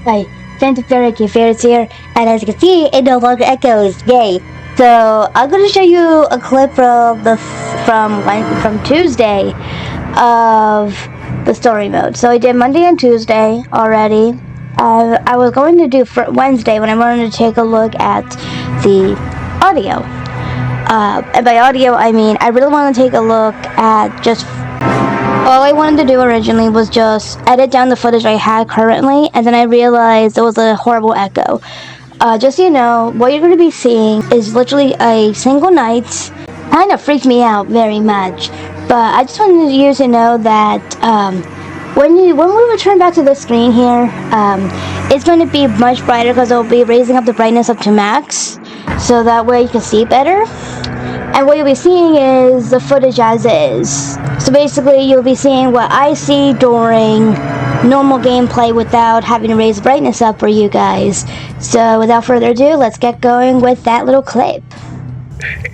Hi, Fantastic Favorites here, and as you can see, it no longer echoes. Yay! So I'm going to show you a clip from Tuesday of the story mode. So I did Monday and Tuesday already. I was going to do for Wednesday when I wanted to take a look at the audio. And by audio, I mean I really want to take a look at just. All I wanted to do originally was just edit down the footage I had currently, and then I realized there was a horrible echo. Just so you know, what you're going to be seeing is literally a single night. Kind of freaked me out very much, but I just wanted you to know that when we return back to the screen here, it's going to be much brighter because I'll be raising up the brightness up to max, so that way you can see better. And what you'll be seeing is the footage as is. So basically, you'll be seeing what I see during normal gameplay without having to raise the brightness up for you guys. So without further ado, let's get going with that little clip.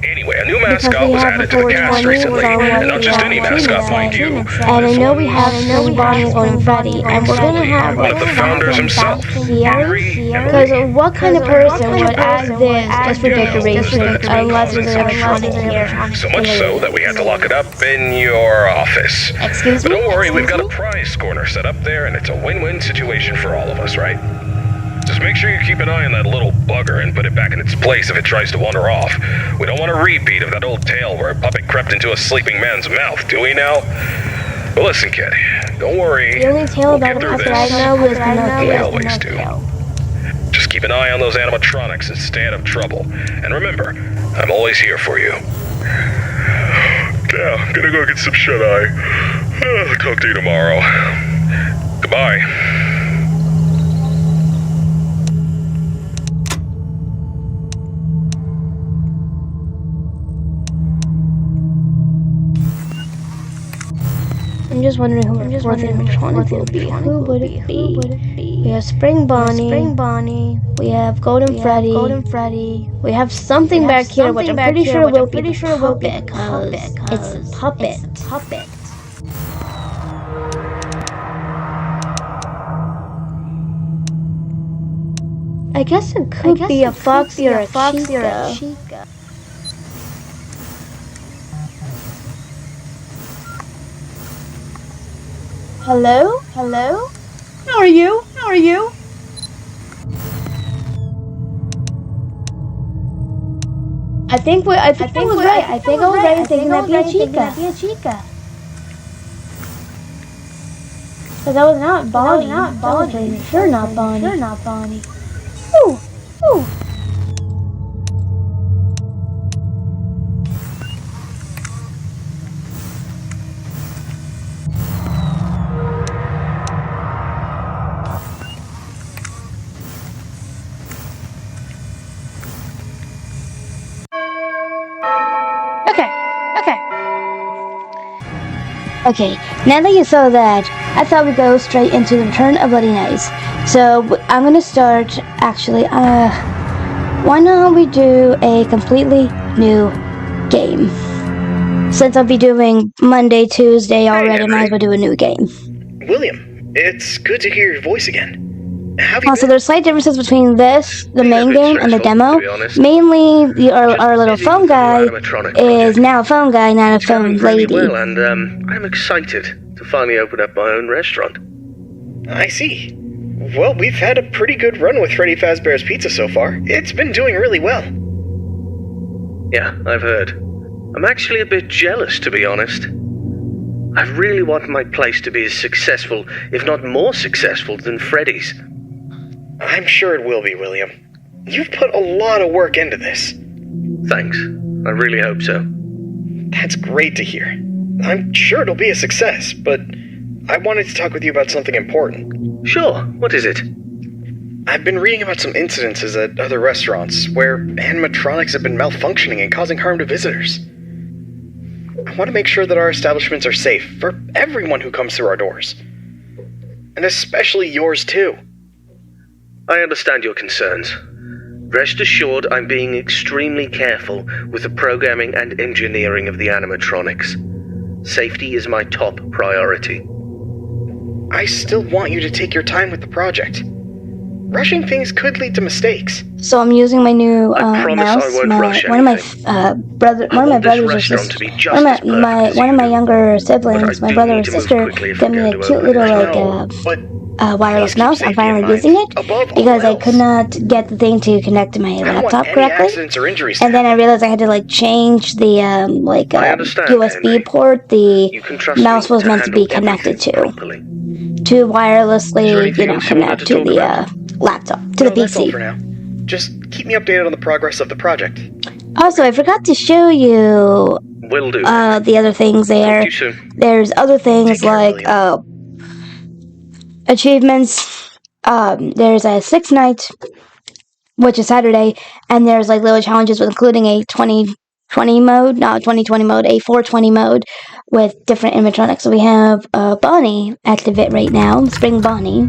Anyway, a new mascot was added to the cast recently, and not just any mascot, mind you. And I know we have Bonnie, and Freddy, and we're gonna have one of the founders himself, Henry. Because what kind of person would add this just for decoration, unless it's an animatronic here? So much so that we had to lock it up in your office. Excuse me? But don't worry, we've got a prize corner set up there, and it's a win-win situation for all of us, right? Just make sure you keep an eye on that little bugger and put it back in its place if it tries to wander off. We don't want a repeat of that old tale where a puppet crept into a sleeping man's mouth, do we now? But listen, kid, don't worry. The only tale about a puppet I know was we always do. Just keep an eye on those animatronics and stay out of trouble. And remember, I'm always here for you. Yeah, I'm gonna go get some shut-eye. I'll talk to you tomorrow. Goodbye. I'm just wondering who our fourth animatronic will be. Who would it be? We have Spring Bonnie. We have Golden Freddy. We have something back here, which I'm pretty sure will be the puppet, because it's a puppet. I guess it could be a foxy or a chica. Hello? How are you? I think I was right. I think I was right in thinking that'd be a chica. But that was not Bonnie. That was sure not Bonnie. Ooh. Okay, now that you saw that, I thought we'd go straight into the Return of Bloody Knights. So, I'm gonna start, actually, why not we do a completely new game? Since I'll be doing Monday, Tuesday already, might as well do a new game. William, it's good to hear your voice again. Also, there's slight differences between this, the main game, and the demo. Mainly, our little phone guy is now a phone guy, not a phone lady. Well, and I'm excited to finally open up my own restaurant. I see. Well, we've had a pretty good run with Freddy Fazbear's Pizza so far. It's been doing really well. Yeah, I've heard. I'm actually a bit jealous, to be honest. I really want my place to be as successful, if not more successful, than Freddy's. I'm sure it will be, William. You've put a lot of work into this. Thanks. I really hope so. That's great to hear. I'm sure it'll be a success, but I wanted to talk with you about something important. Sure. What is it? I've been reading about some incidences at other restaurants where animatronics have been malfunctioning and causing harm to visitors. I want to make sure that our establishments are safe for everyone who comes through our doors. And especially yours, too. I understand your concerns. Rest assured I'm being extremely careful with the programming and engineering of the animatronics. Safety is my top priority. I still want you to take your time with the project. Rushing things could lead to mistakes. So I'm using my new I promise mouse. I won't rush One of my anything. one of my brothers or sisters, one of my younger siblings, my brother or sister, got me a cute little wireless mouse. I'm finally using it because I could not get the thing to connect to my laptop correctly. And then I realized I had to like change the USB port the mouse was meant to be connected to wirelessly, connect to the laptop, to the That's all PC. for now. Just keep me updated on the progress of the project. Also, I forgot to show you Will do. the other things there. Talk to you soon. There's other things Take care, like achievements. There's a 6 night, which is Saturday, and there's like little challenges with including a 2020 mode, not 2020 mode, a 420 mode with different animatronics. So we have Bonnie activate right now, Spring Bonnie.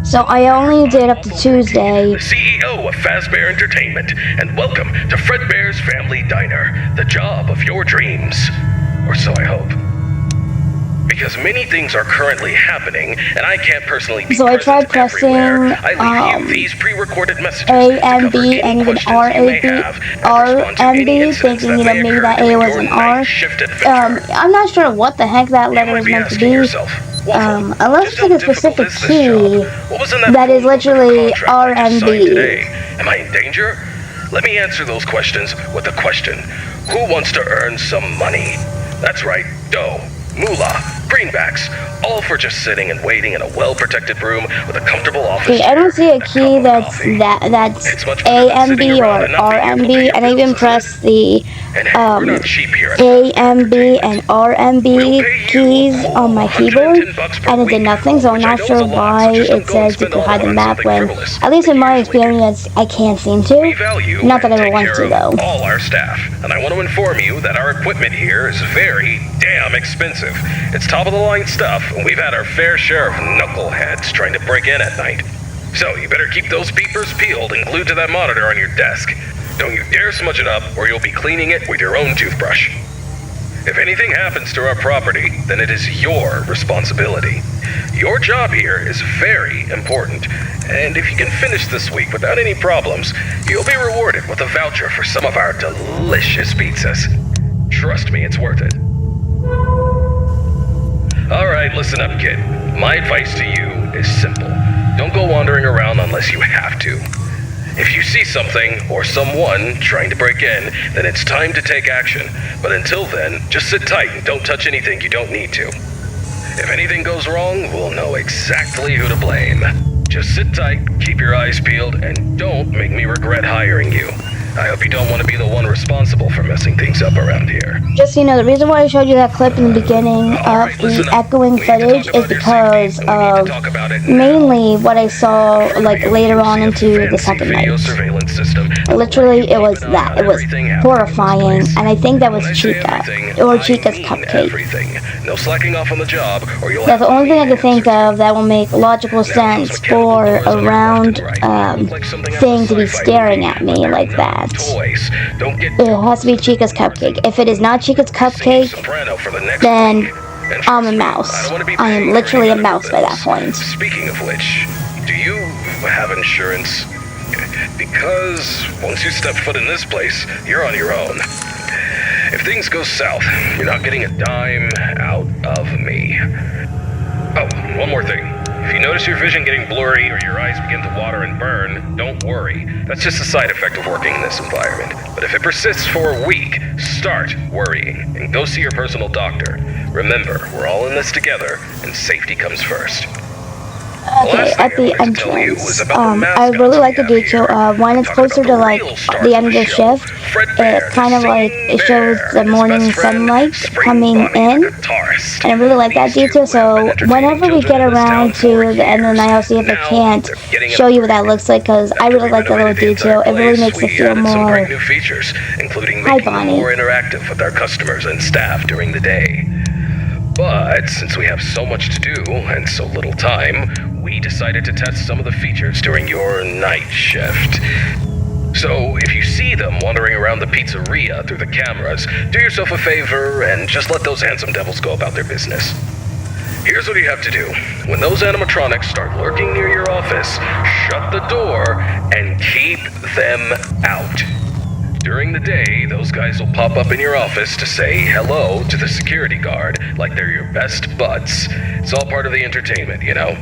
So I only did up to Tuesday. The CEO of Fazbear Entertainment, and welcome to Fredbear's Family Diner, the job of your dreams. Or so I hope. Because many things are currently happening, and I can't personally be So I tried pressing I leave you these pre-recorded messages A and B and even R A B R and B, thinking maybe that A was an R. I'm not sure what the heck that letter is meant to be. Unless it's like a specific key that is literally R and B. Am I in danger? Let me answer those questions with a question. Who wants to earn some money? That's right, dough, moolah, greenbacks, all for just sitting and waiting in a well-protected room with a comfortable office. Okay, I don't see a key that's A and B or R and B, and I even pressed the A and B and R and B keys on my keyboard, and it did nothing. So I'm not sure why it says you can hide the map when, at least in my experience, I can't seem to. Not that I ever want to though. All our staff, and I want to inform you that our equipment here is very damn expensive. It's top of the line stuff, and we've had our fair share of knuckleheads trying to break in at night. So you better keep those peepers peeled and glued to that monitor on your desk. Don't you dare smudge it up, or you'll be cleaning it with your own toothbrush. If anything happens to our property, then it is your responsibility. Your job here is very important, and if you can finish this week without any problems, you'll be rewarded with a voucher for some of our delicious pizzas. Trust me, it's worth it. Alright, listen up, kid. My advice to you is simple. Don't go wandering around unless you have to. If you see something or someone trying to break in, then it's time to take action. But until then, just sit tight and don't touch anything you don't need to. If anything goes wrong, we'll know exactly who to blame. Just sit tight, keep your eyes peeled, and don't make me regret hiring you. I hope you don't want to be the one responsible for messing things up around here. Just so you know, the reason why I showed you that clip in the beginning of the echoing footage is because of mainly what I saw like later on into the second night. Literally, it was that. It was horrifying, and I think that was Chica, or Chica's cupcake. No slacking off on the job, or you'll That's the only thing I can think of that will make logical sense for a round thing to be staring at me like that. It has to be Chica's cupcake. If it is not Chica's cupcake, then I'm a mouse. I am literally a mouse by that point. Speaking of which, do you have insurance? Because once you step foot in this place, you're on your own. If things go south, you're not getting a dime out of me. Oh, one more thing. If you notice your vision getting blurry or your eyes begin to water and burn, don't worry. That's just a side effect of working in this environment. But if it persists for a week, start worrying and go see your personal doctor. Remember, we're all in this together, and safety comes first. Okay, at the entrance, I really like the detail when it's closer to like the end of the shift, it kind of like it shows the morning sunlight coming in, and I really like that detail. So whenever we get around to the end of the night, I'll see if I can't show you what that looks like, because I really like that little detail. It really makes it feel more. Hi, Bonnie. More interactive with our customers and staff during the day. But since we have so much to do and so little time, we decided to test some of the features during your night shift. So if you see them wandering around the pizzeria through the cameras, do yourself a favor and just let those handsome devils go about their business. Here's what you have to do. When those animatronics start lurking near your office, shut the door and keep them out. During the day, those guys will pop up in your office to say hello to the security guard like they're your best buds. It's all part of the entertainment, you know?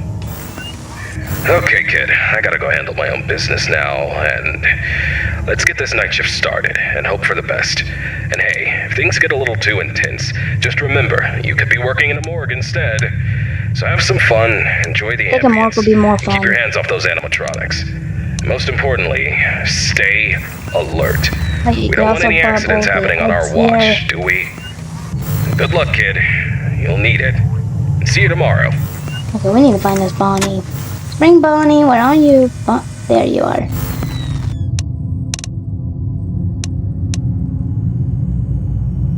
Okay, kid, I gotta go handle my own business now, and let's get this night shift started and hope for the best. And hey, if things get a little too intense, just remember, you could be working in a morgue instead. So have some fun, enjoy the I think a morgue ambience, would be more and fun. keep your hands off those animatronics. Most importantly, stay alert. We don't want any accidents happening on our watch, do we? Good luck, kid. You'll need it. See you tomorrow. Okay, we need to find this Bonnie. Spring Bonnie, where are you? There you are.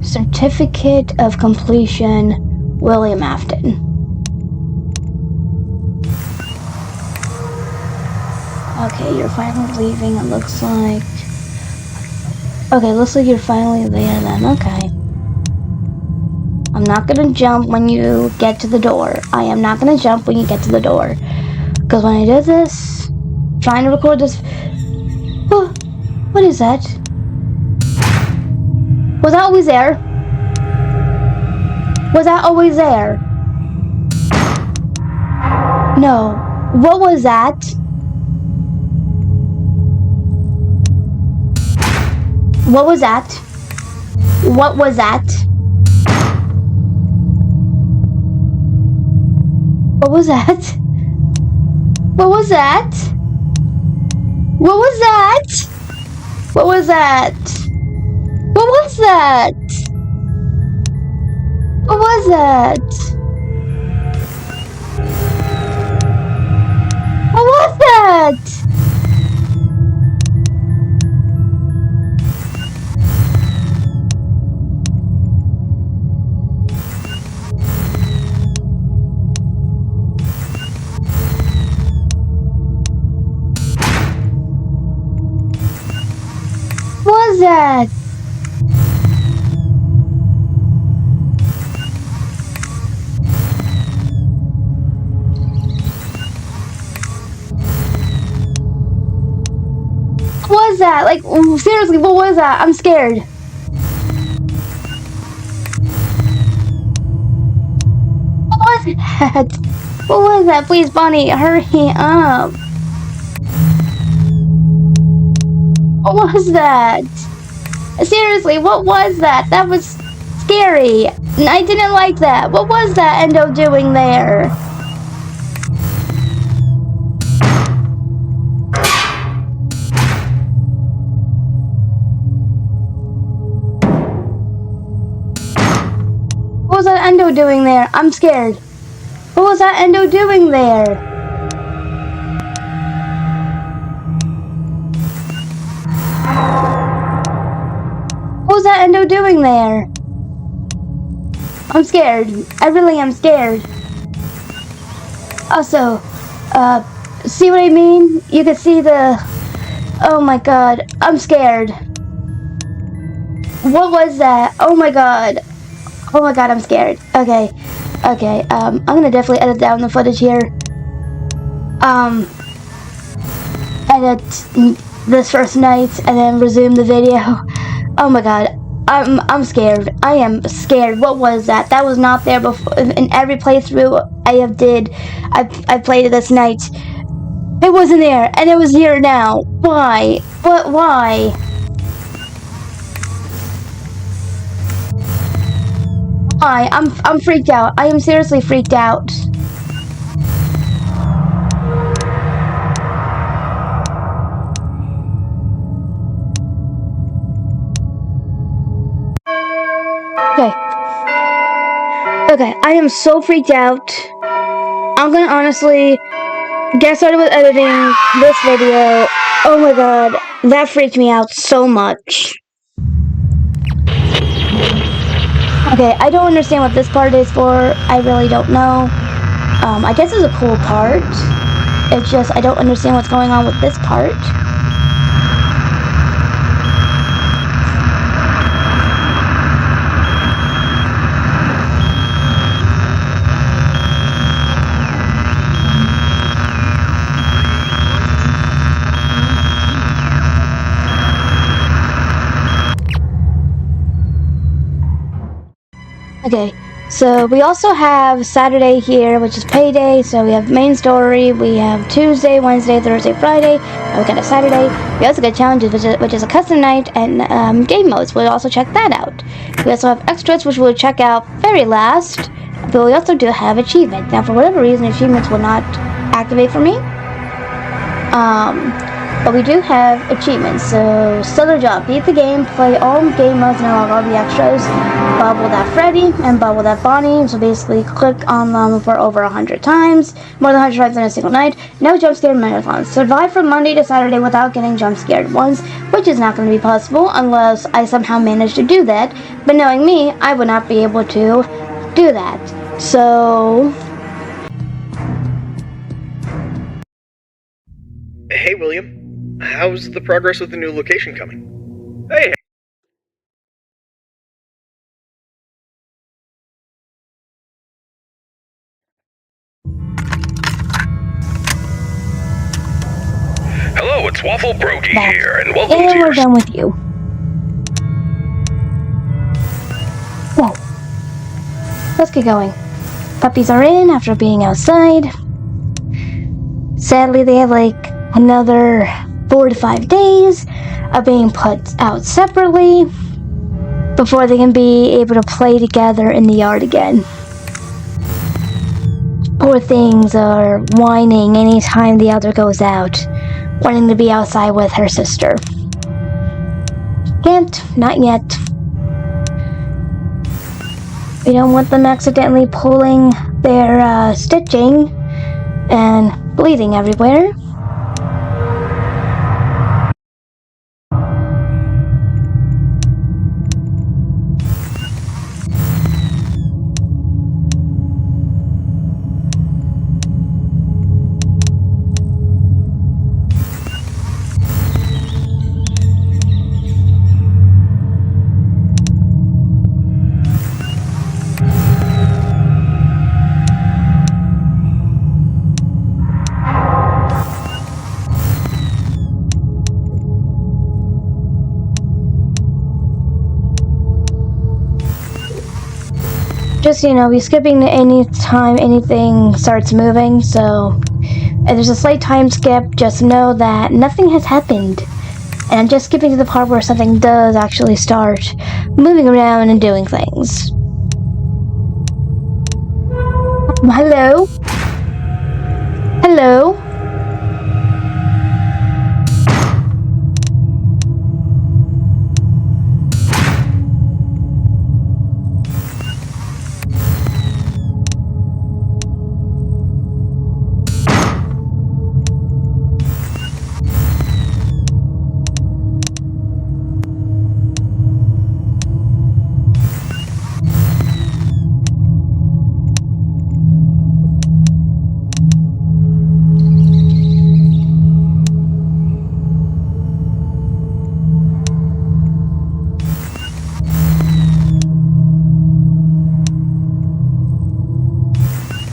Certificate of Completion, William Afton. Okay, you're finally leaving, it looks like. Okay, looks like you're finally there then, okay. I'm not gonna jump when you get to the door. I am not gonna jump when you get to the door. Because when I did this, trying to record this... Oh, what is that? Was that always there? Was that always there? No. What was that? What was that? What was that? What was that? What was that? What was that? What was that? What was that? What was that? What was that? What was that? What was that? Like, seriously, what was that? I'm scared. What was that? What was that? Please, Bonnie, hurry up. What was that? Seriously, what was that? That was scary. I didn't like that. What was that Endo doing there? What was that Endo doing there? I'm scared. What was that Endo doing there? What was that Endo doing there? I'm scared. I really am scared. Also, see what I mean? You can see the... Oh my god. I'm scared. What was that? Oh my god. Oh my god, I'm scared. Okay. Okay, I'm gonna definitely edit down the footage here. Edit this first night and then resume the video. Oh my god. I'm scared. I am scared. What was that? That was not there before. In every playthrough I played it this night. It wasn't there, and it was here now. Why? What? Why? Why? I'm freaked out. I am seriously freaked out. Okay, I am so freaked out. I'm gonna honestly get started with editing this video. Oh my god, that freaked me out so much. Okay, I don't understand what this part is for. I really don't know. I guess it's a cool part. It's just I don't understand what's going on with this part. Okay, so we also have Saturday here, which is payday. So we have main story, we have Tuesday, Wednesday, Thursday, Friday, and we got a Saturday. We also got challenges, which is a custom night, and game modes. We'll also check that out. We also have extras, which we'll check out very last. But we also do have achievements. Now, for whatever reason, achievements will not activate for me. But we do have achievements, so stellar job. Beat the game, play all game modes, and unlock all the extras. Bubble that Freddy and bubble that Bonnie. So basically, click on them for over 100 times, more than 100 times in a single night. No jump scare marathons. Survive from Monday to Saturday without getting jump scared once, which is not going to be possible unless I somehow manage to do that. But knowing me, I would not be able to do that. So Hey, William. How's the progress with the new location coming? Hey! Hello, it's Waffle Brogy here, and welcome and to we're your... done with you. Whoa. Let's get going. Puppies are in after being outside. Sadly, they have like another 4 to 5 days of being put out separately before they can be able to play together in the yard again. Poor things are whining anytime the other goes out, wanting to be outside with her sister. Can't, not yet. We don't want them accidentally pulling their stitching and bleeding everywhere. Just, be skipping any time anything starts moving, so if there's a slight time skip, just know that nothing has happened. And I'm just skipping to the part where something does actually start moving around and doing things. Hello? Hello?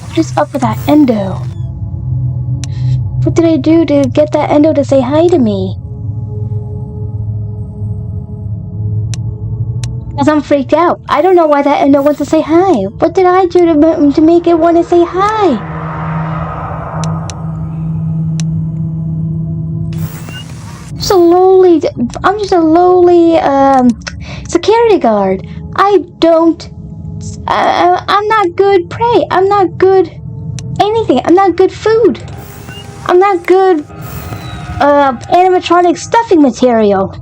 What is up with that endo? What did I do to get that endo to say hi to me? Because I'm freaked out. I don't know why that endo wants to say hi. What did I do to make it want to say hi? I'm just a lowly security guard. I'm not good prey. I'm not good anything. I'm not good food. I'm not good animatronic stuffing material.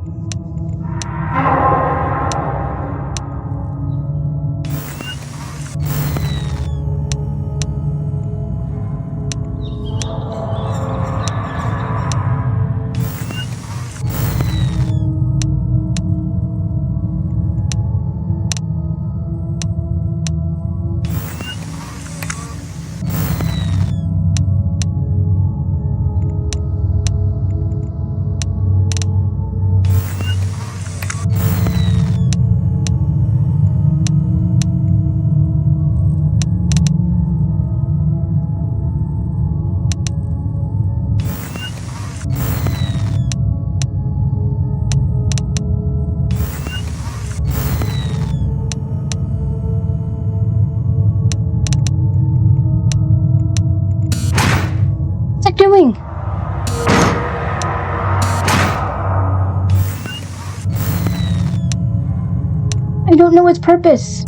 doing? I don't know its purpose,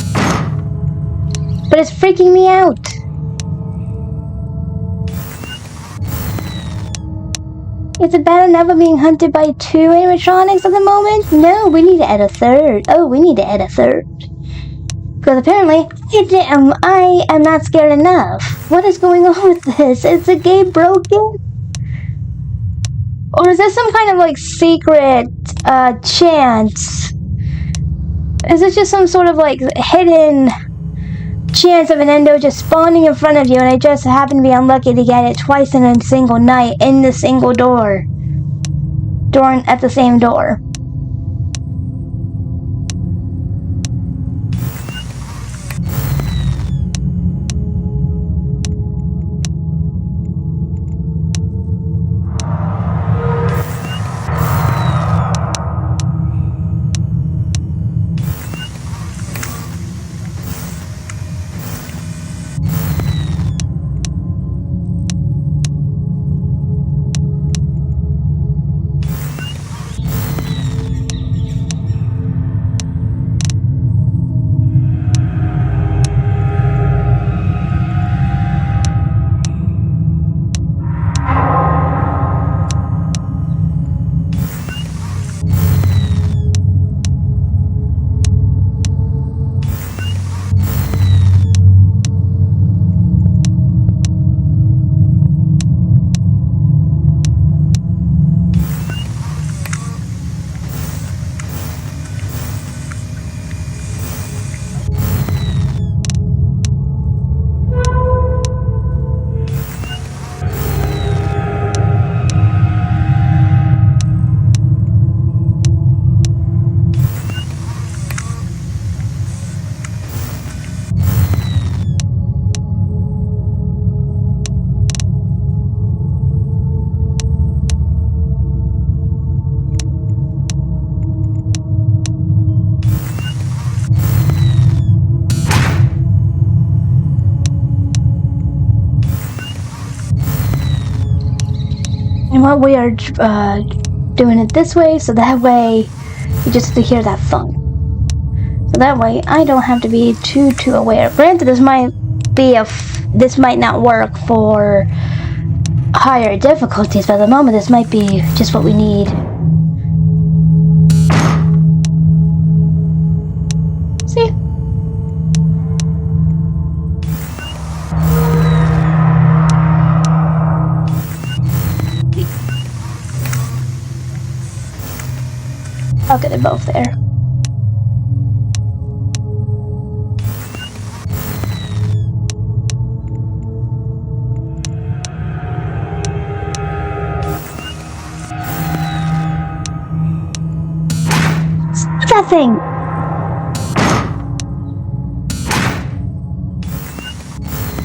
but it's freaking me out. Is it bad enough of being hunted by 2 animatronics at the moment? No, we need to add a third. Oh, we need to add a third. Because apparently, I am not scared enough. What is going on with this? Is the game broken? Or is this some kind of like secret chance? Is this just some sort of like hidden chance of an endo just spawning in front of you, and I just happen to be unlucky to get it twice in a single night in the single door at the same door? And what we are doing it this way, so that way you just have to hear that thunk. So that way I don't have to be too aware. Granted, this might not work for higher difficulties, but at the moment this might be just what we need. See? Okay, they're both there. That thing!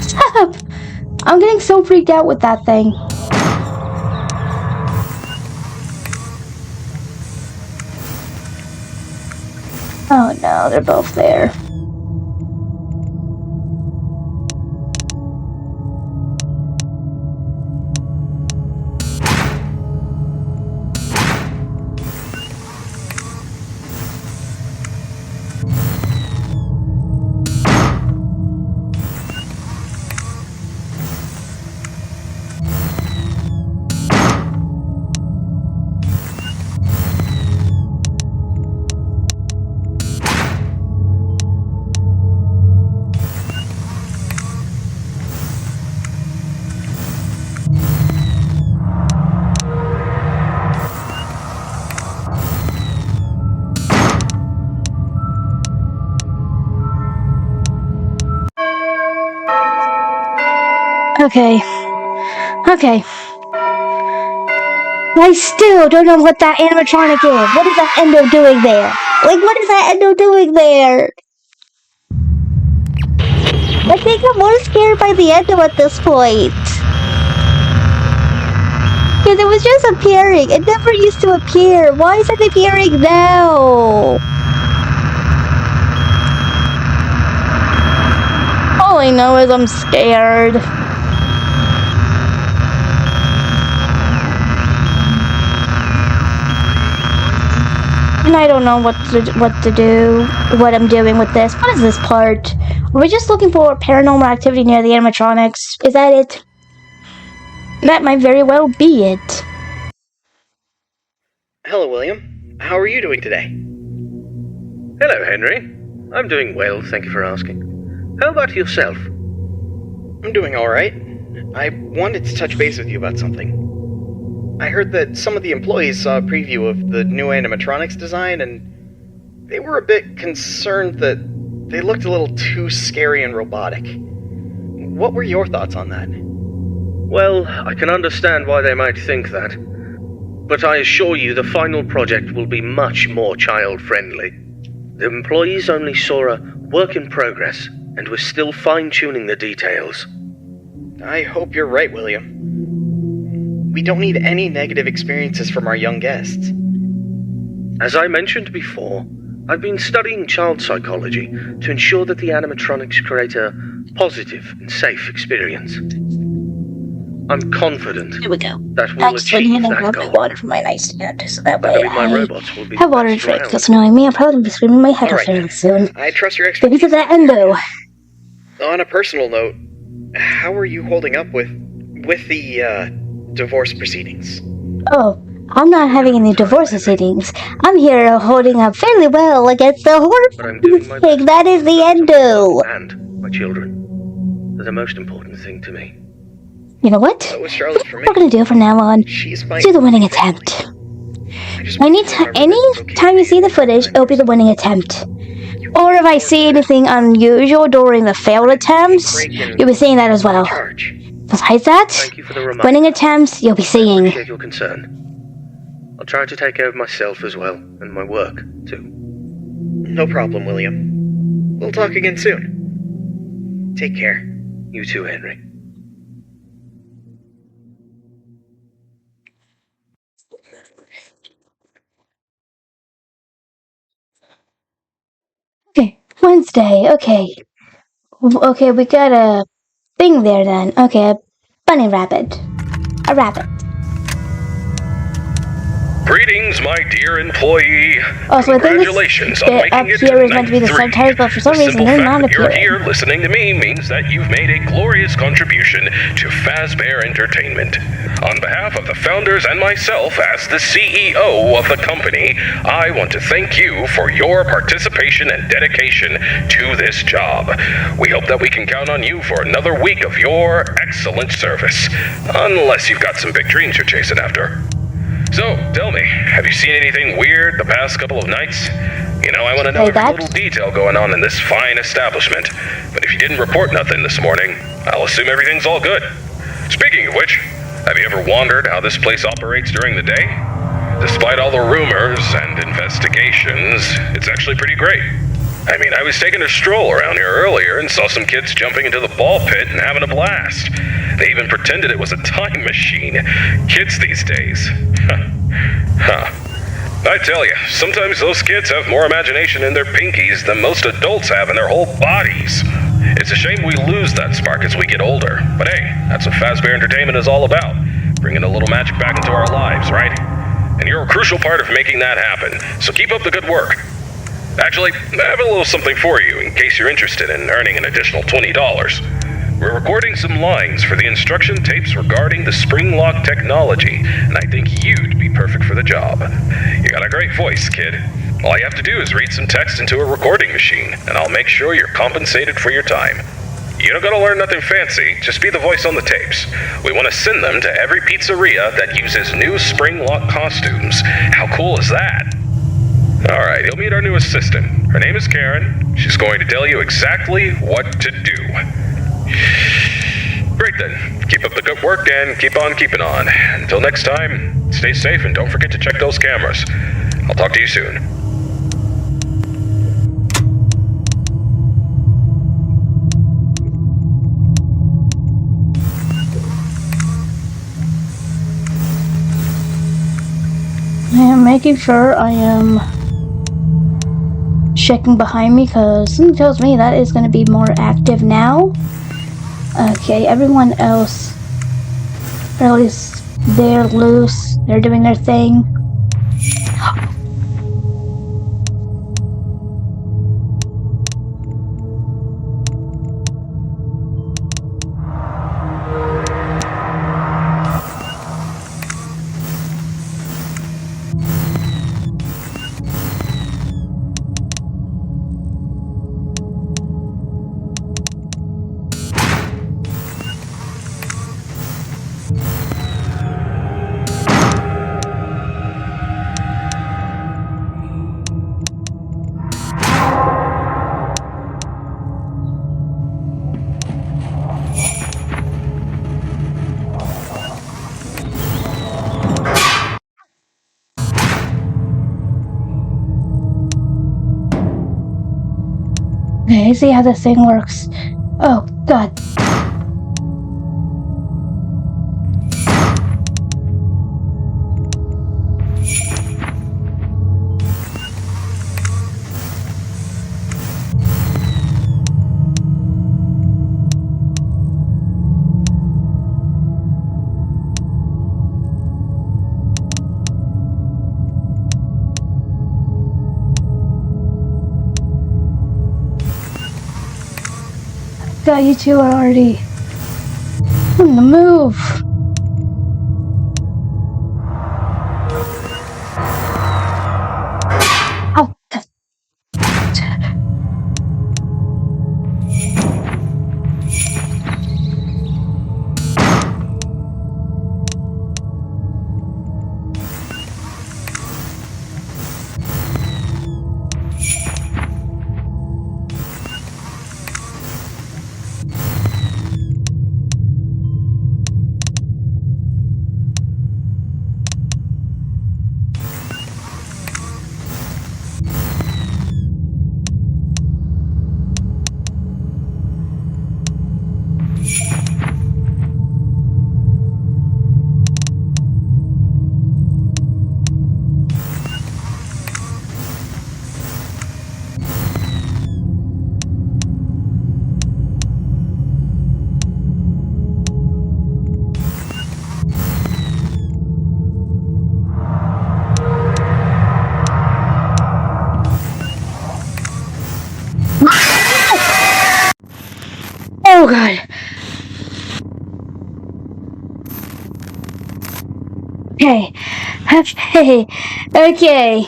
Stop! I'm getting so freaked out with that thing. Oh no, they're both there. Okay. I still don't know what that animatronic is. What is that endo doing there? Like, what is that endo doing there? I think I'm more scared by the endo at this point. Because it was just appearing. It never used to appear. Why is it appearing now? All I know is I'm scared. And I don't know what to do, what I'm doing with this. What is this part? Are we just looking for paranormal activity near the animatronics? Is that it? That might very well be it. Hello, William. How are you doing today? Hello, Henry. I'm doing well, thank you for asking. How about yourself? I'm doing alright. I wanted to touch base with you about something. I heard that some of the employees saw a preview of the new animatronics design, and they were a bit concerned that they looked a little too scary and robotic. What were your thoughts on that? Well, I can understand why they might think that. But I assure you the final project will be much more child-friendly. The employees only saw a work in progress, and we're still fine-tuning the details. I hope you're right, William. We don't need any negative experiences from our young guests. As I mentioned before, I've been studying child psychology to ensure that the animatronics create a positive and safe experience. I'm confident Here we go. that we'll achieve that grab goal. my water from my nightstand, so that way Luckily, my I robots will be have the water to best drink. around. Because knowing me, I'll probably be screaming my head off Alright. very soon. I trust your Because expertise. of that endo. On a personal note, how are you holding up with the divorce proceedings? Oh, I'm not having any divorce proceedings. I'm here holding up fairly well against the But I'm doing my horrific thing best. that is the endo. And my children. They're the most important thing to me. You know what? That was Charlotte's for me. What we're gonna do from now on? She's my... Do the winning attempt. Anytime you see the footage, it'll be the winning attempt. Or if I see anything unusual during the failed attempts, you'll be seeing that as well. Charge. Besides that, Thank you for the reminder. winning attempts, you'll be I seeing. appreciate your concern. I'll try to take care of myself as well, and my work, too. No problem, William. We'll talk again soon. Take care. You too, Henry. Okay, Wednesday, okay. Okay, we got a thing there then. Okay, a bunny rabbit. A rabbit. Greetings, my dear employee. Also, I think this Congratulations on bit making up it here to is meant to be the night 3. subtitles, but for some The reason simple they're fact not that you're appearing. here listening to me means that you've made a glorious contribution to Fazbear Entertainment. On behalf of the founders and myself as the CEO of the company, I want to thank you for your participation and dedication to this job. We hope that we can count on you for another week of your excellent service. Unless you've got some big dreams you're chasing after. So, tell me, have you seen anything weird the past couple of nights? You know, I want to know every little detail going on in this fine establishment. But if you didn't report nothing this morning, I'll assume everything's all good. Speaking of which, have you ever wondered how this place operates during the day? Despite all the rumors and investigations, it's actually pretty great. I mean, I was taking a stroll around here earlier and saw some kids jumping into the ball pit and having a blast. They even pretended it was a time machine. Kids these days. Huh. I tell you, sometimes those kids have more imagination in their pinkies than most adults have in their whole bodies. It's a shame we lose that spark as we get older. But hey, that's what Fazbear Entertainment is all about. Bringing a little magic back into our lives, right? And you're a crucial part of making that happen. So keep up the good work. Actually, I have a little something for you in case you're interested in earning an additional $20. We're recording some lines for the instruction tapes regarding the spring lock technology, and I think you'd be perfect for the job. You got a great voice, kid. All you have to do is read some text into a recording machine, and I'll make sure you're compensated for your time. You don't gotta learn nothing fancy, just be the voice on the tapes. We want to send them to every pizzeria that uses new spring lock costumes. How cool is that? Alright, you'll meet our new assistant. Her name is Karen. She's going to tell you exactly what to do. Great then. Keep up the good work and keep on keeping on. Until next time, stay safe and don't forget to check those cameras. I'll talk to you soon. I am making sure I am checking behind me because something tells me that is going to be more active now. Okay, everyone else, or at least they're loose, they're doing their thing. Okay, I see how this thing works. Oh, God. God, you two are already on the move. Oh, oh God. Okay. Okay. Okay.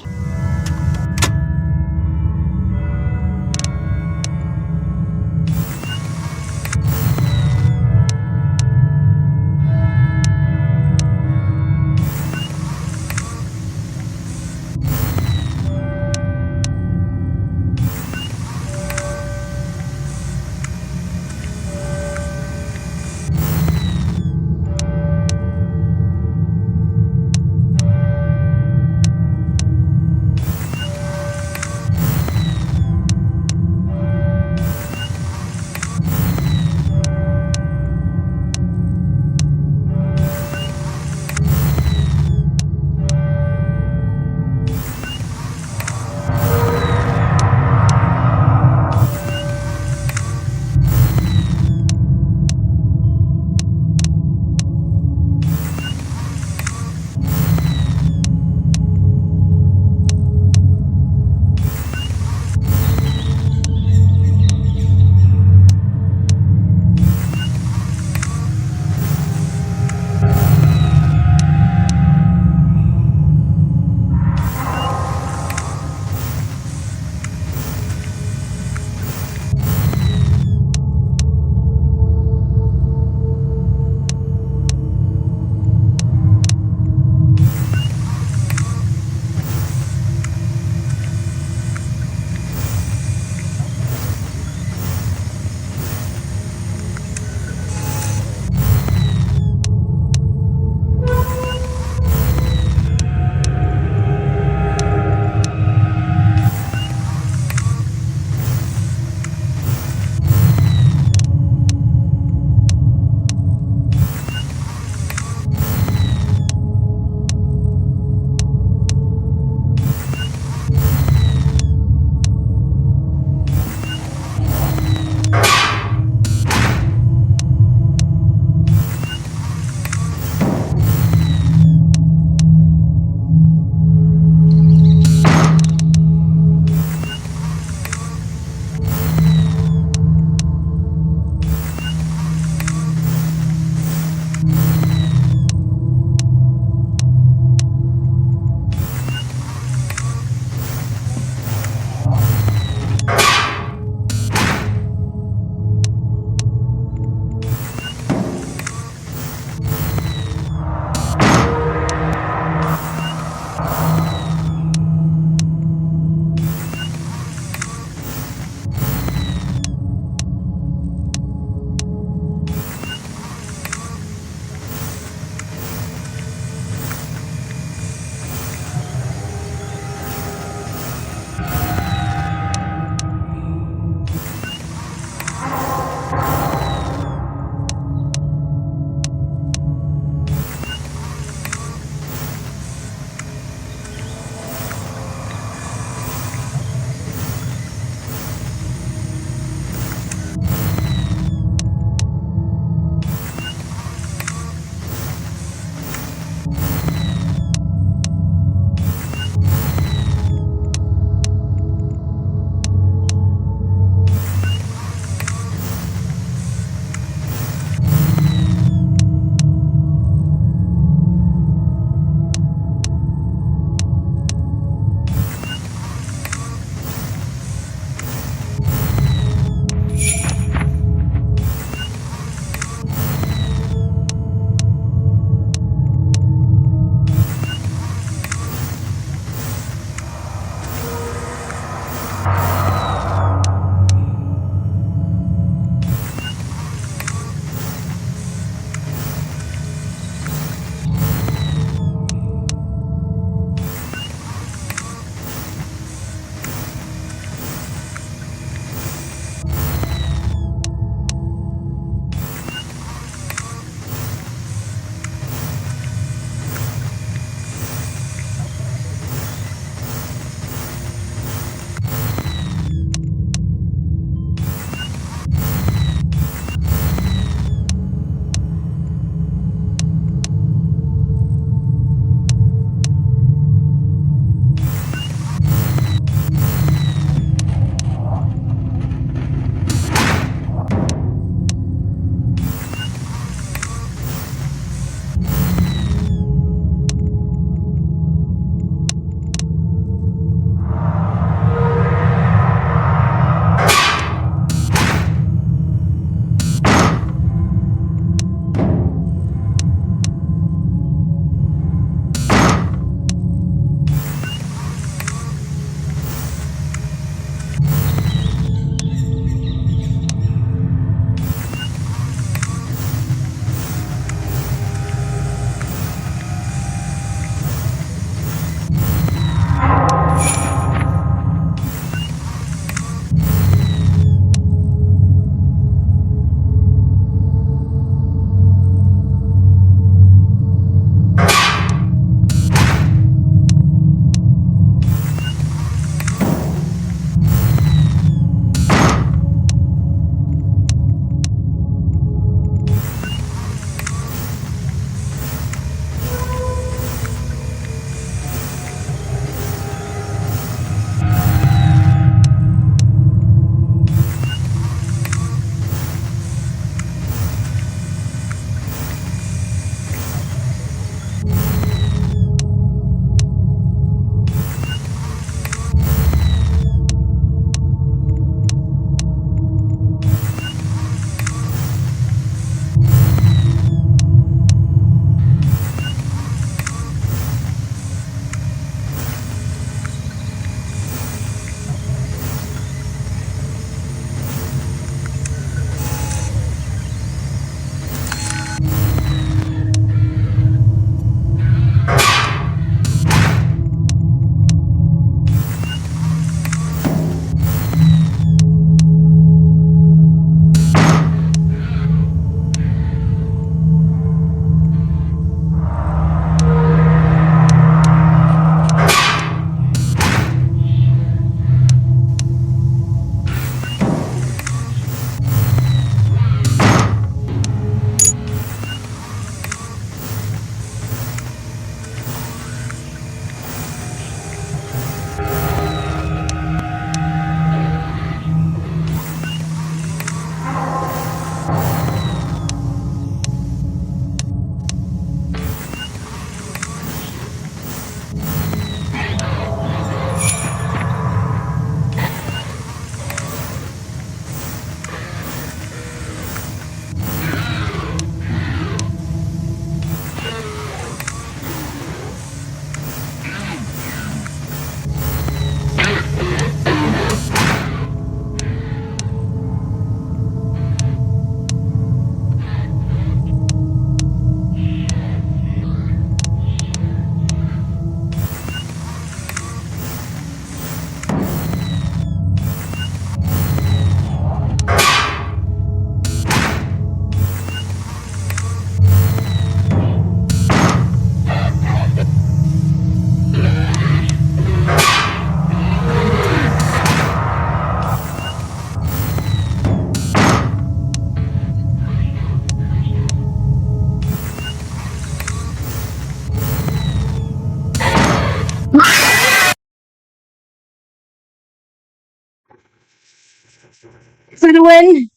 Is that a win?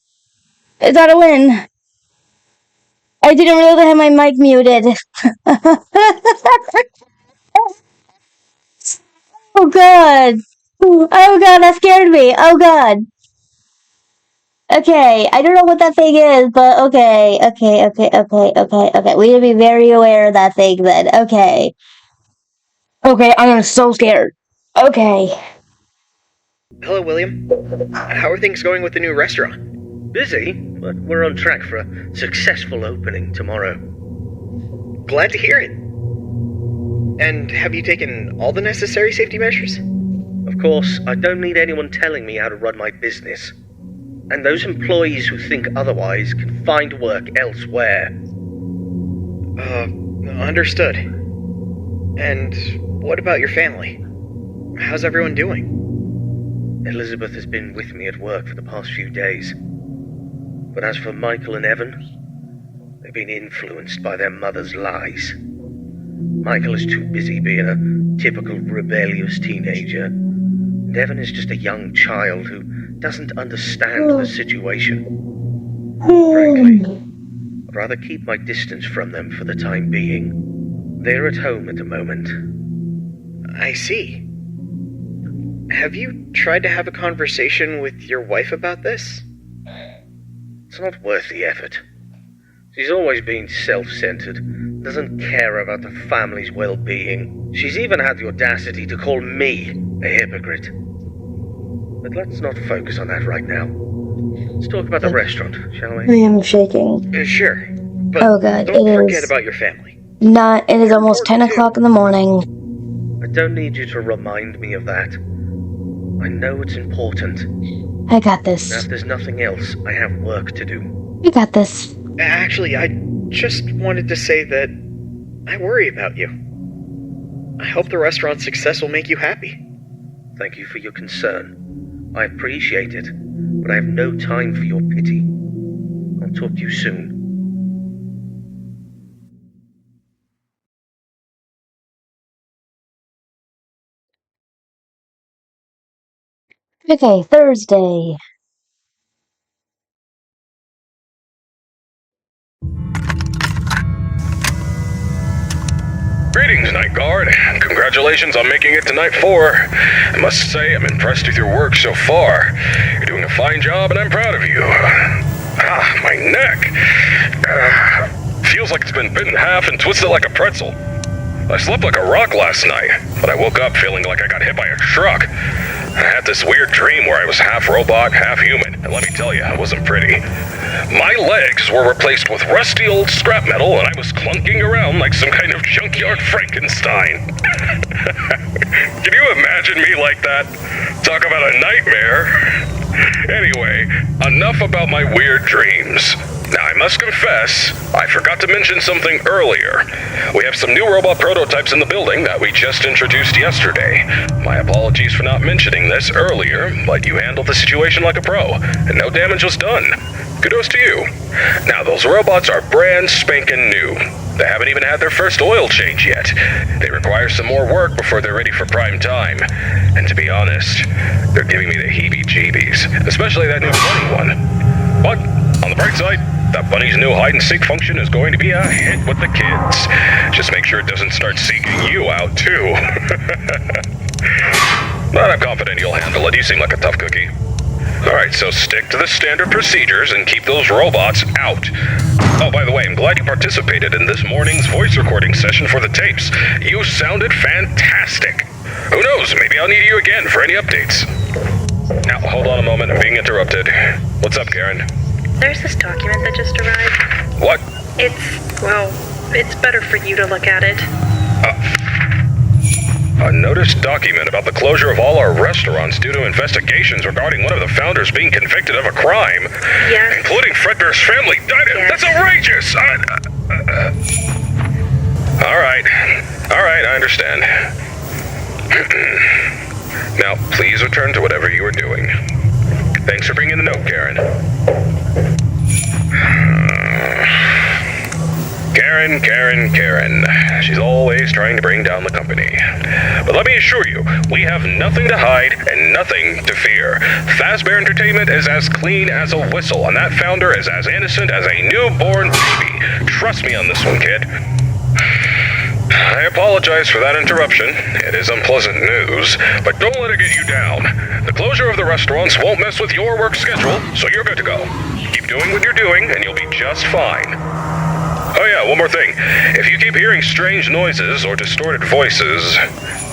Is that a win? I didn't realize I had my mic muted. Oh god. Oh god, that scared me. Oh god. Okay, I don't know what that thing is, but okay. We need to be very aware of that thing then. Okay. Okay, I am so scared. Okay. Hello, William. How are things going with the new restaurant? Busy, but we're on track for a successful opening tomorrow. Glad to hear it. And have you taken all the necessary safety measures? Of course, I don't need anyone telling me how to run my business. And those employees who think otherwise can find work elsewhere. Understood. And what about your family? How's everyone doing? Elizabeth has been with me at work for the past few days. But as for Michael and Evan, they've been influenced by their mother's lies. Michael is too busy being a typical rebellious teenager, and Evan is just a young child who doesn't understand the situation. Frankly, I'd rather keep my distance from them for the time being. They're at home at the moment. I see. Have you tried to have a conversation with your wife about this? It's not worth the effort. She's always been self-centered, doesn't care about the family's well-being. She's even had the audacity to call me a hypocrite. But let's not focus on that right now. Let's talk about the restaurant, shall we? I am shaking. Sure. But Oh god, don't it forget is about your family. not. It is almost 10 o'clock in the morning. I don't need you to remind me of that. I know it's important. I got Now, this. if there's nothing else, I have work to do. I got this. Actually, I just wanted to say that I worry about you. I hope the restaurant's success will make you happy. Thank you for your concern. I appreciate it, but I have no time for your pity. I'll talk to you soon. Okay, Thursday. Greetings, Night Guard. Congratulations on making it to Night 4. I must say, I'm impressed with your work so far. You're doing a fine job, and I'm proud of you. My neck. Feels like it's been bitten in half and twisted like a pretzel. I slept like a rock last night, but I woke up feeling like I got hit by a truck. I had this weird dream where I was half robot, half human, and let me tell you, it wasn't pretty. My legs were replaced with rusty old scrap metal, and I was clunking around like some kind of junkyard Frankenstein. Can you imagine me like that? Talk about a nightmare. Anyway, enough about my weird dreams. Now, I must confess, I forgot to mention something earlier. We have some new robot prototypes in the building that we just introduced yesterday. My apologies for not mentioning this earlier, but you handled the situation like a pro, and no damage was done. Kudos to you. Now, those robots are brand spanking new. They haven't even had their first oil change yet. They require some more work before they're ready for prime time. And to be honest, they're giving me the heebie-jeebies, especially that new bunny one. But, on the bright side, that bunny's new hide-and-seek function is going to be a hit with the kids. Just make sure it doesn't start seeking you out, too. But I'm confident you'll handle it. You seem like a tough cookie. Alright, so stick to the standard procedures and keep those robots out. Oh, by the way, I'm glad you participated in this morning's voice recording session for the tapes. You sounded fantastic. Who knows, maybe I'll need you again for any updates. Now, hold on a moment, I'm being interrupted. What's up, Karen? There's this document that just arrived. What? It's better for you to look at it. A notice document about the closure of all our restaurants due to investigations regarding one of the founders being convicted of a crime. Yes. Including Fredbear's family. Yes. That's outrageous! Alright, I understand. Now, please return to whatever you were doing. Thanks for bringing the note, Karen. Karen. She's always trying to bring down the company. But let me assure you, we have nothing to hide and nothing to fear. Fazbear Entertainment is as clean as a whistle, and that founder is as innocent as a newborn baby. Trust me on this one, kid. I apologize for that interruption. It is unpleasant news, but don't let it get you down. The closure of the restaurants won't mess with your work schedule, so you're good to go. Keep doing what you're doing, and you'll be just fine. Oh yeah, one more thing. If you keep hearing strange noises or distorted voices,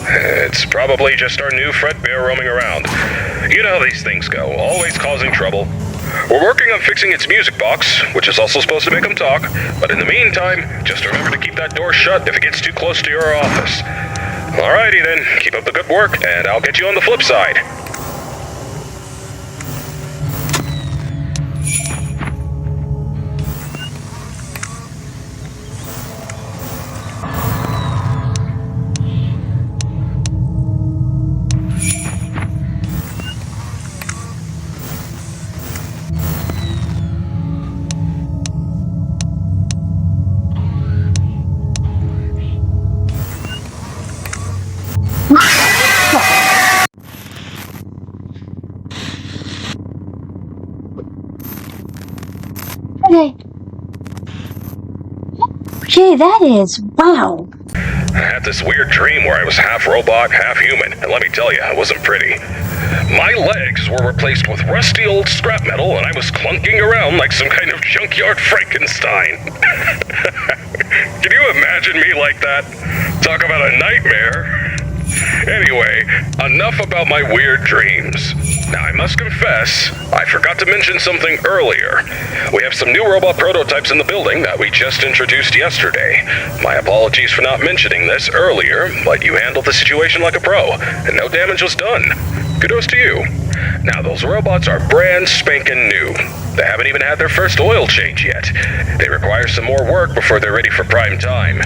it's probably just our new Fredbear roaming around. You know how these things go, always causing trouble. We're working on fixing its music box, which is also supposed to make them talk, but in the meantime, just remember to keep that door shut if it gets too close to your office. Alrighty then, keep up the good work, and I'll get you on the flip side. Okay. Gee, that is wow. I had this weird dream where I was half robot, half human, and let me tell you, it wasn't pretty. My legs were replaced with rusty old scrap metal, and I was clunking around like some kind of junkyard Frankenstein. Can you imagine me like that? Talk about a nightmare. Anyway, enough about my weird dreams. Now, I must confess, I forgot to mention something earlier. We have some new robot prototypes in the building that we just introduced yesterday. My apologies for not mentioning this earlier, but you handled the situation like a pro, and no damage was done. Kudos to you. Now, those robots are brand spanking new. They haven't even had their first oil change yet. They require some more work before they're ready for prime time.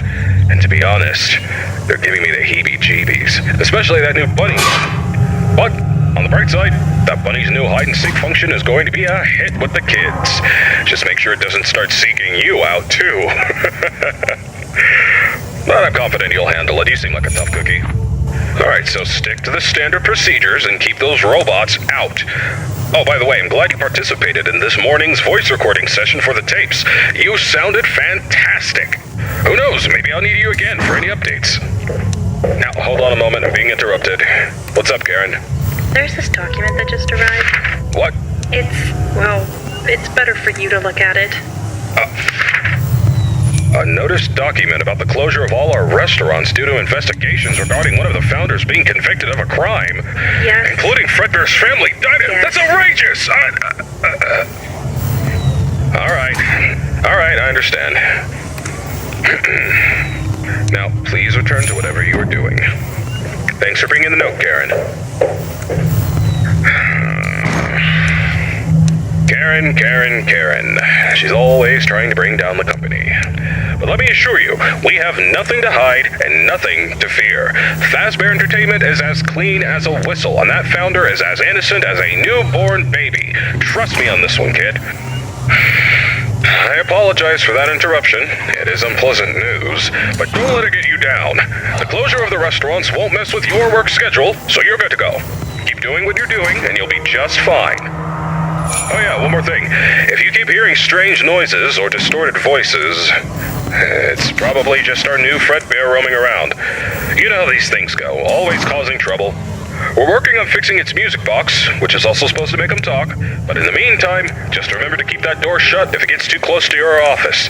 And to be honest, they're giving me the heebie-jeebies, especially that new bunny one. But, on the bright side, that bunny's new hide-and-seek function is going to be a hit with the kids. Just make sure it doesn't start seeking you out, too. But I'm confident you'll handle it. You seem like a tough cookie. Alright, so stick to the standard procedures and keep those robots out. Oh, by the way, I'm glad you participated in this morning's voice recording session for the tapes. You sounded fantastic. Who knows, maybe I'll need you again for any updates. Now, hold on a moment, I'm being interrupted. What's up, Karen? There's this document that just arrived. What? It's better for you to look at it. A notice document about the closure of all our restaurants due to investigations regarding one of the founders being convicted of a crime. Yes. Including Fredbear's family. Yes. That's outrageous! Alright, I understand. Now, please return to whatever you were doing. Thanks for bringing the note, Karen. Karen. She's always trying to bring down the company. But let me assure you, we have nothing to hide and nothing to fear. Fazbear Entertainment is as clean as a whistle, and that founder is as innocent as a newborn baby. Trust me on this one, kid. I apologize for that interruption. It is unpleasant news, but don't let it get you down. The closure of the restaurants won't mess with your work schedule, so you're good to go. Keep doing what you're doing, and you'll be just fine. Oh yeah, one more thing. If you keep hearing strange noises or distorted voices, it's probably just our new Fredbear roaming around. You know how these things go, always causing trouble. We're working on fixing its music box, which is also supposed to make them talk, but in the meantime, just remember to keep that door shut if it gets too close to your office.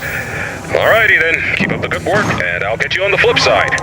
Alrighty then, keep up the good work, and I'll get you on the flip side.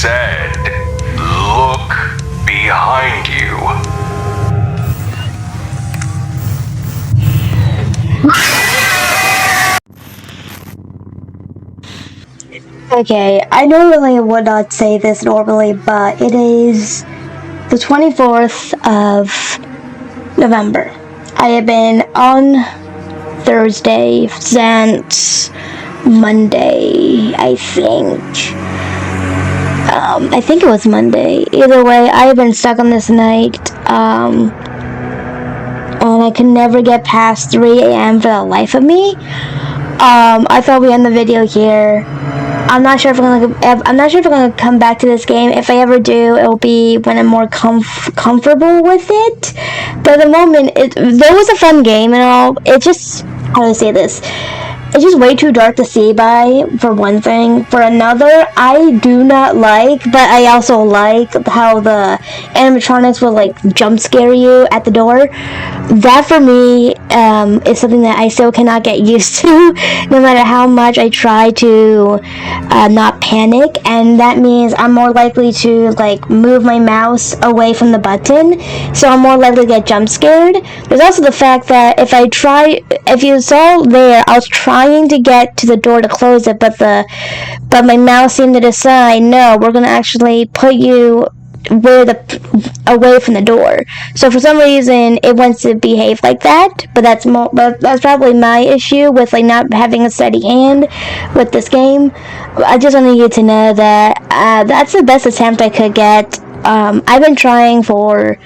said, look behind you. Okay, I normally would not say this normally, but it is the 24th of November. I have been on Thursday since Monday, I think. I think it was Monday. Either way, I have been stuck on this night, and I can never get past 3 a.m. for the life of me. I thought we'd end the video here. I'm not sure if I'm gonna come back to this game. If I ever do, it'll be when I'm more comfortable with it. But at the moment, there was a fun game and all. It just, how do I say this? It's just way too dark to see by, for one thing. For another, I do not like, but I also like how the animatronics will like jump scare you at the door. That for me is something that I still cannot get used to, no matter how much I try to not panic. And that means I'm more likely to like move my mouse away from the button, so I'm more likely to get jump scared. There's also the fact that if you saw there, I was trying to get to the door to close it, but my mouse seemed to decide, no, we're gonna actually put you away from the door. So for some reason it wants to behave like that, but that's probably my issue with like not having a steady hand with this game. I just wanted you to know that that's the best attempt I could get. I've been trying for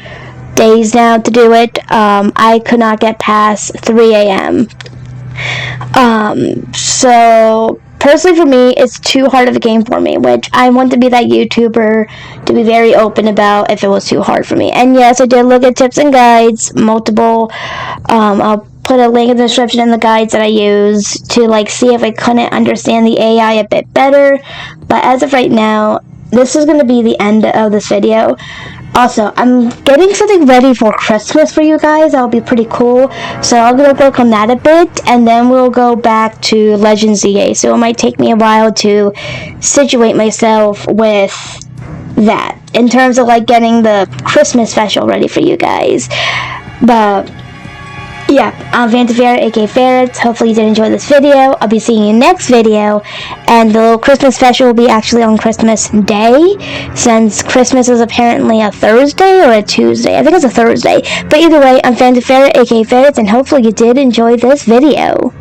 days now to do it. I could not get past 3 a.m. So personally for me, it's too hard of a game for me, which I want to be that YouTuber to be very open about if it was too hard for me. And yes, I did look at tips and guides, multiple. I'll put a link in the description in the guides that I use to like see if I couldn't understand the AI a bit better. But as of right now, this is going to be the end of this video. Also, I'm getting something ready for Christmas for you guys. That'll be pretty cool. So I'm going to work on that a bit, and then we'll go back to Legends ZA. So it might take me a while to situate myself with that, in terms of like getting the Christmas special ready for you guys. But yeah, I'm Phantom Ferret, aka Ferrets. Hopefully you did enjoy this video. I'll be seeing you next video, and the little Christmas special will be actually on Christmas Day, since Christmas is apparently a Thursday or a Tuesday. I think it's a Thursday. But either way, I'm Phantom Ferret, aka Ferrets, and hopefully you did enjoy this video.